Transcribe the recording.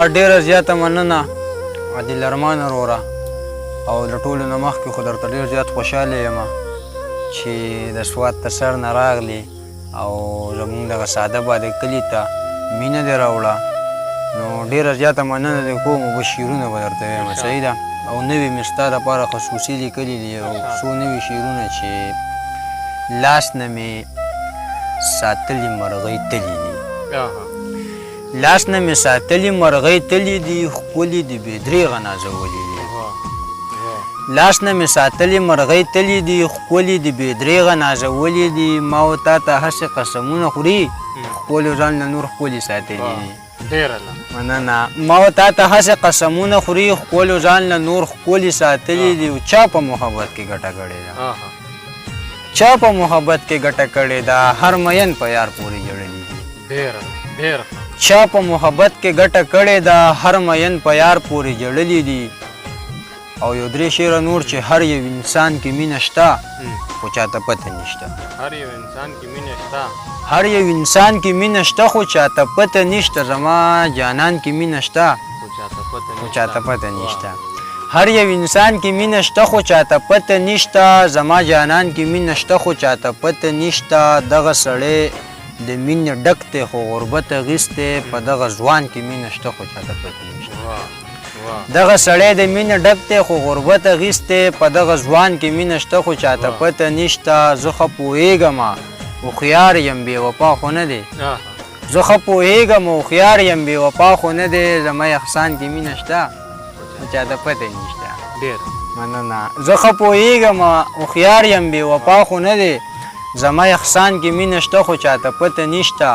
ډېره زیاته مننه عادل ارمان وروره او له ټولو نه مخکې خو درته ډېر زیات خوشحاله یم چې د سوات تر سر نه راغلې او زموږ دغه ساده باده کلي ته مینه دې راوړه نو ډېره زیاته مننه دې کوم اوبه شعرونه به درته وایم صحیح ده او نوي مې ستا دپاره خصوصي لیکلي دي او څو نوي شعرونه چې لاس نه مې ساتلي مرغۍ تلي دي لاس نه مې ساتلي مرغۍ تلي دي ښکلي د بې درېغه نازولي دي لاس نه مې ساتلي مرغۍ تلي دي ښکلي د بې درېغه نازولي دي ما و تا ته هسې قسمونه خوري ښکلو ځان له نور ښکلي ساتلي دي مننه ما و تا ته هسې قسمونه خوري ښکلو ځان له نور ښکلي ساتلي دي چا په محبت کې ګټه کړې ده چا په محبت کې ګټه کړې ده هر مین په یار پورې جوړلي دي چا په محبت کې ګټه کړې ده هر مین په یار پورې جوړلي دي او یو درې شعره نور چې هر یو انسان کې مینه شته خو چاته پته نشته هر یو انسان کې مینه شته خو چاته پته نشته زما جانان کې مینه شته خو چاته پته نشته هر یو انسان کې مینه شته خو چاته پته نشته زما جانان کې مینه شته خو چاته پته نشته دغه سړی د مینې ډک دی خو غربت اخیستی په دغه ځوان کې مینه شته خو چاته پته نشته دغه سړی د مینې ډک دی خو غربت اخیستی په دغه ځوان کې مینه شته خو چاته پته نشته زه ښه پوهېږم هوښیار یم بې وفا خو نه دی زه ښه پوهېږم هوښیار یم بې وفا خو نه دی زما احسان کې مینه شته خو چاته پته نشته مننه زه ښه پوهېږم هوښیار یم بې وفا خو نه دی زما احسان کې مینه شته خو چاته پته نشته